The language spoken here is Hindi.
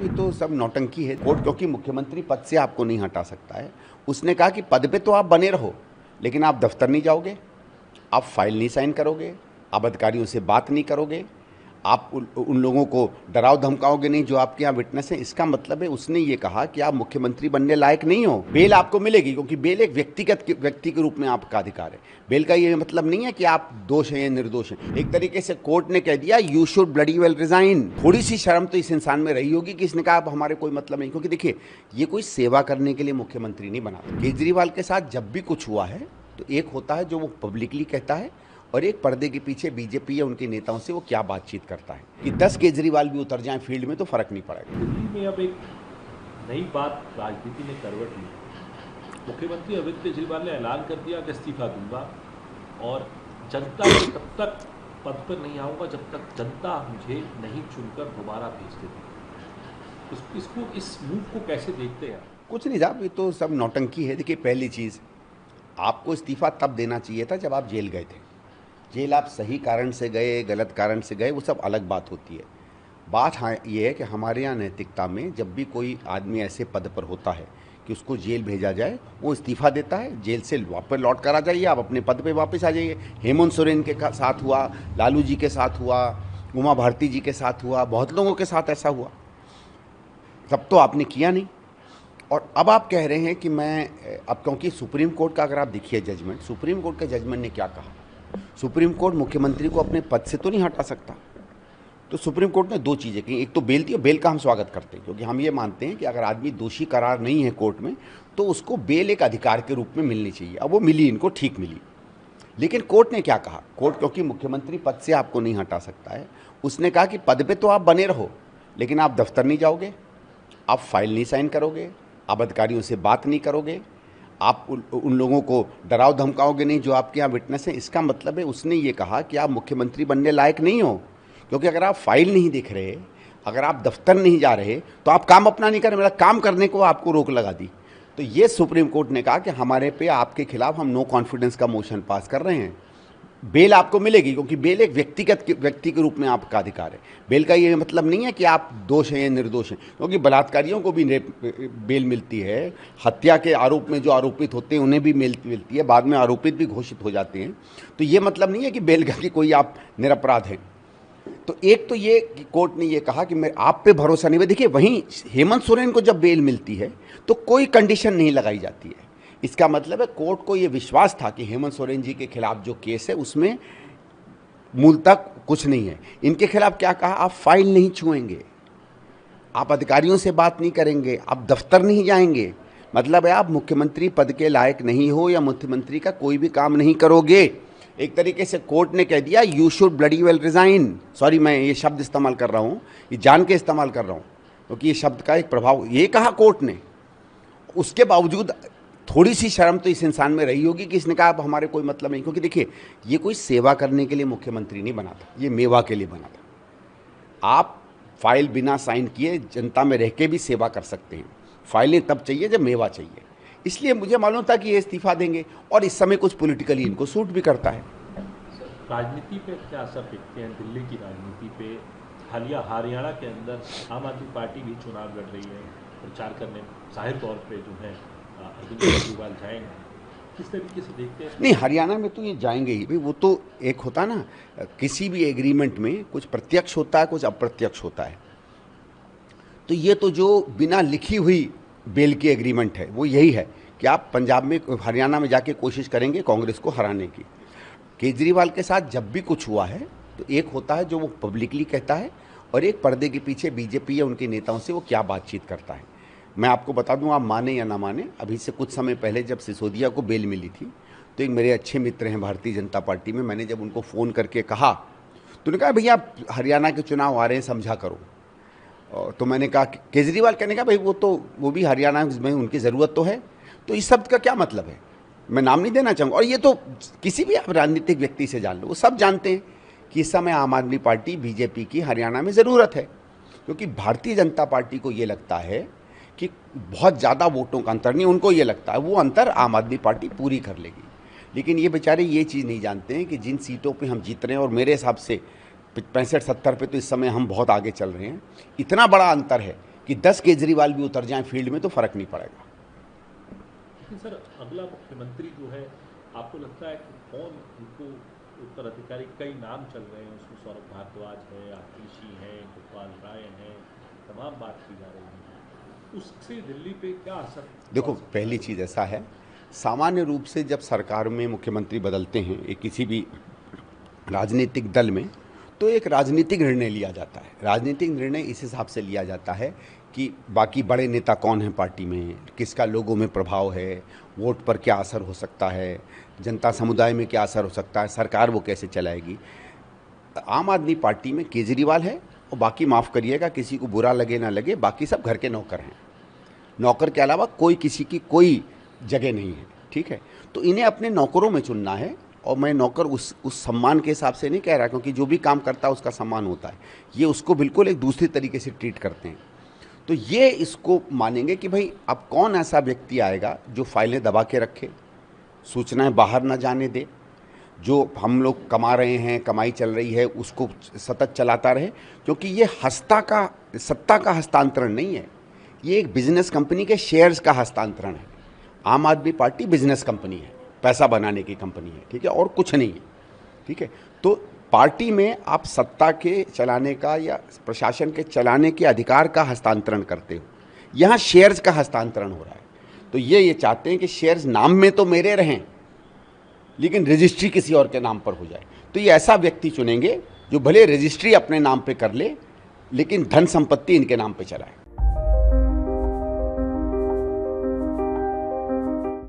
ये तो सब नौटंकी है। कोर्ट क्योंकि मुख्यमंत्री पद से आपको नहीं हटा सकता है। उसने कहा कि पद पे तो आप बने रहो, लेकिन आप दफ्तर नहीं जाओगे, आप फाइल नहीं साइन करोगे, आप अधिकारियों से बात नहीं करोगे, आप उन लोगों को डराओ धमकाओगे नहीं जो आपके यहाँ विटनेस हैं। इसका मतलब है उसने ये कहा कि आप मुख्यमंत्री बनने लायक नहीं हो। बेल आपको मिलेगी क्योंकि बेल एक व्यक्ति के रूप में आपका अधिकार है। बेल का ये मतलब नहीं है कि आप दोष हैं या निर्दोष हैं। एक तरीके से कोर्ट ने कह दिया you should bloody well resign. थोड़ी सी शर्म तो इस इंसान में रही होगी कि इसने कहा अब हमारे कोई मतलब नहीं, क्योंकि देखिए ये कोई सेवा करने के लिए मुख्यमंत्री नहीं बना। केजरीवाल के साथ जब भी कुछ हुआ है तो एक होता है जो वो पब्लिकली कहता है और एक पर्दे के पीछे बीजेपी या उनके नेताओं से वो क्या बातचीत करता है। कि 10 केजरीवाल भी उतर जाएं फील्ड में तो फर्क नहीं पड़ेगा। दिल्ली में अब एक नई बात राजनीति ने करवट ली। मुख्यमंत्री अरविंद केजरीवाल ने ऐलान कर दिया कि इस्तीफा दूंगा और जनता को तब तक पद पर नहीं आऊंगा जब तक जनता मुझे नहीं चुनकर दोबारा भेज देती। इसको इस मूव को कैसे देखते हैं? कुछ नहीं साहब, ये तो सब नौटंकी है। देखिए पहली चीज़, आपको इस्तीफा तब देना चाहिए था जब आप जेल गए थे। जेल आप सही कारण से गए, गलत कारण से गए, वो सब अलग बात होती है। बात हाँ ये है कि हमारे यहाँ नैतिकता में जब भी कोई आदमी ऐसे पद पर होता है कि उसको जेल भेजा जाए, वो इस्तीफा देता है, जेल से वापस लौट कर आ जाइए, आप अपने पद पे वापस आ जाइए। हेमंत सोरेन के साथ हुआ, लालू जी के साथ हुआ, उमा भारती जी के साथ हुआ, बहुत लोगों के साथ ऐसा हुआ। तब तो आपने किया नहीं। और अब आप कह रहे हैं कि मैं अब, क्योंकि सुप्रीम कोर्ट का अगर आप देखिए जजमेंट, सुप्रीम कोर्ट के जजमेंट ने क्या कहा। सुप्रीम कोर्ट मुख्यमंत्री को अपने पद से तो नहीं हटा सकता। तो सुप्रीम कोर्ट ने दो चीज़ें की, एक तो बेल दी, और बेल का हम स्वागत करते हैं क्योंकि हम ये मानते हैं कि अगर आदमी दोषी करार नहीं है कोर्ट में तो उसको बेल एक अधिकार के रूप में मिलनी चाहिए। अब वो मिली, इनको ठीक मिली। लेकिन कोर्ट ने क्या कहा, कोर्ट क्योंकि मुख्यमंत्री पद से आपको नहीं हटा सकता है, उसने कहा कि पद पे तो आप बने रहो, लेकिन आप दफ्तर नहीं जाओगे, आप फाइल नहीं साइन करोगे, आप अधिकारियों से बात नहीं करोगे, आप उन लोगों को डराओ धमकाओगे नहीं जो आपके यहाँ विटनेस हैं। इसका मतलब है उसने ये कहा कि आप मुख्यमंत्री बनने लायक नहीं हो, क्योंकि अगर आप फाइल नहीं देख रहे, अगर आप दफ्तर नहीं जा रहे तो आप काम अपना नहीं कर रहे, मतलब काम करने को आपको रोक लगा दी। तो ये सुप्रीम कोर्ट ने कहा कि हमारे पे आपके खिलाफ हम नो कॉन्फिडेंस का मोशन पास कर रहे हैं। बेल आपको मिलेगी क्योंकि बेल एक व्यक्ति के रूप में आपका अधिकार है। बेल का ये मतलब नहीं है कि आप दोष हैं या निर्दोष हैं, क्योंकि बलात्कारियों को भी बेल मिलती है, हत्या के आरोप में जो आरोपित होते हैं उन्हें भी मिलती है, बाद में आरोपित भी घोषित हो जाते हैं। तो ये मतलब नहीं है कि बेल का कि कोई आप निरपराध हैं। तो एक तो ये कि कोर्ट ने ये कहा कि मैं आप पे भरोसा नहीं है। देखिए वहीं हेमंत सोरेन को जब बेल मिलती है तो कोई कंडीशन नहीं लगाई जाती है। इसका मतलब है कोर्ट को ये विश्वास था कि हेमंत सोरेन जी के खिलाफ जो केस है उसमें मूल तक कुछ नहीं है। इनके खिलाफ क्या कहा, आप फाइल नहीं छुएंगे, आप अधिकारियों से बात नहीं करेंगे, आप दफ्तर नहीं जाएंगे, मतलब है आप मुख्यमंत्री पद के लायक नहीं हो या मुख्यमंत्री का कोई भी काम नहीं करोगे। एक तरीके से कोर्ट ने कह दिया you should bloody well resign. Sorry, मैं ये शब्द इस्तेमाल कर रहा हूँ, ये जान के इस्तेमाल कर रहा हूँ क्योंकि ये शब्द का एक प्रभाव, ये कहा कोर्ट ने। उसके बावजूद थोड़ी सी शर्म तो इस इंसान में रही होगी कि इसने कहा अब हमारे कोई मतलब नहीं, क्योंकि देखिए ये कोई सेवा करने के लिए मुख्यमंत्री नहीं बना था, ये मेवा के लिए बना था। आप फाइल बिना साइन किए जनता में रह के भी सेवा कर सकते हैं, फाइलें तब चाहिए जब मेवा चाहिए। इसलिए मुझे मालूम था कि ये इस्तीफा देंगे और इस समय कुछ पॉलिटिकली इनको सूट भी करता है। राजनीति पे क्या असर देखते हैं, दिल्ली की राजनीति पे? हालिया हरियाणा के अंदर आम आदमी पार्टी भी चुनाव लड़ रही है, प्रचार करने जाहिर तौर पे जो है अरविंद केजरीवाल जाएंगे, किस तरीके से देखते हैं? नहीं, हरियाणा में तो ये जाएंगे ही भाई। वो तो एक होता है ना, किसी भी एग्रीमेंट में कुछ प्रत्यक्ष होता है, कुछ अप्रत्यक्ष होता है। तो ये तो जो बिना लिखी हुई बेल की एग्रीमेंट है वो यही है कि आप पंजाब में, हरियाणा में जाके कोशिश करेंगे कांग्रेस को हराने की। केजरीवाल के साथ जब भी कुछ हुआ है तो एक होता है जो वो पब्लिकली कहता है और एक पर्दे के पीछे बीजेपी या उनके नेताओं से वो क्या बातचीत करता है। मैं आपको बता दूं, आप माने या ना माने, अभी से कुछ समय पहले जब सिसोदिया को बेल मिली थी तो एक मेरे अच्छे मित्र हैं भारतीय जनता पार्टी में, मैंने जब उनको फ़ोन करके कहा तो उन्होंने कहा भैया हरियाणा के चुनाव आ रहे हैं, समझा करो। तो मैंने कहा, केजरीवाल कहने का भाई वो भी हरियाणा में उनकी ज़रूरत तो है। तो इस शब्द का क्या मतलब है, मैं नाम नहीं देना चाहूँगा, और ये तो किसी भी आप राजनीतिक व्यक्ति से जान लो, वो सब जानते हैं कि इस समय आम आदमी पार्टी बीजेपी की हरियाणा में ज़रूरत है, क्योंकि भारतीय जनता पार्टी को ये लगता है कि बहुत ज़्यादा वोटों का अंतर नहीं, उनको ये लगता है वो अंतर आम आदमी पार्टी पूरी कर लेगी। लेकिन ये बेचारे ये चीज़ नहीं जानते हैं कि जिन सीटों पे हम जीत रहे हैं, और मेरे हिसाब से 65-70 पे तो इस समय हम बहुत आगे चल रहे हैं, इतना बड़ा अंतर है कि 10 केजरीवाल भी उतर जाएं फील्ड में तो फ़र्क नहीं पड़ेगा। लेकिन सर अगला मुख्यमंत्री जो है, आपको लगता है कि कौन उनको उत्तराधिकारी? कई नाम चल रहे हैं, उसमें सौरभ भारद्वाज है, आतिशी है, गोपाल राय हैं, तमाम बात की जा रही है, उससे दिल्ली पे क्या असर? देखो, पहली चीज़ ऐसा है, सामान्य रूप से जब सरकार में मुख्यमंत्री बदलते हैं एक किसी भी राजनीतिक दल में, तो एक राजनीतिक निर्णय लिया जाता है। राजनीतिक निर्णय इस हिसाब से लिया जाता है कि बाकी बड़े नेता कौन हैं पार्टी में, किसका लोगों में प्रभाव है, वोट पर क्या असर हो सकता है, जनता समुदाय में क्या असर हो सकता है, सरकार वो कैसे चलाएगी। आम आदमी पार्टी में केजरीवाल है और बाकी माफ़ करिएगा, किसी को बुरा लगे ना लगे, बाकी सब घर के नौकर हैं। नौकर के अलावा कोई किसी की कोई जगह नहीं है, ठीक है। तो इन्हें अपने नौकरों में चुनना है, और मैं नौकर उस सम्मान के हिसाब से नहीं कह रहा, क्योंकि जो भी काम करता है उसका सम्मान होता है। ये उसको बिल्कुल एक दूसरी तरीके से ट्रीट करते हैं। तो ये इसको मानेंगे कि भाई अब कौन ऐसा व्यक्ति आएगा जो फाइलें दबा के रखे, सूचनाएं बाहर ना जाने दे, जो हम लोग कमा रहे हैं, कमाई चल रही है उसको सतत चलाता रहे। क्योंकि ये सत्ता का हस्तांतरण नहीं है, ये एक बिजनेस कंपनी के शेयर्स का हस्तांतरण है। आम आदमी पार्टी बिजनेस कंपनी है, पैसा बनाने की कंपनी है, ठीक है, और कुछ नहीं है, ठीक है। तो पार्टी में आप सत्ता के चलाने का या प्रशासन के चलाने के अधिकार का हस्तांतरण करते हो, यहाँ शेयर्स का हस्तांतरण हो रहा है। तो ये चाहते हैं कि शेयर्स नाम में तो मेरे रहें, लेकिन रजिस्ट्री किसी और के नाम पर हो जाए। तो ये ऐसा व्यक्ति चुनेंगे जो भले रजिस्ट्री अपने नाम पे कर ले, लेकिन धन संपत्ति इनके नाम पे चलाए।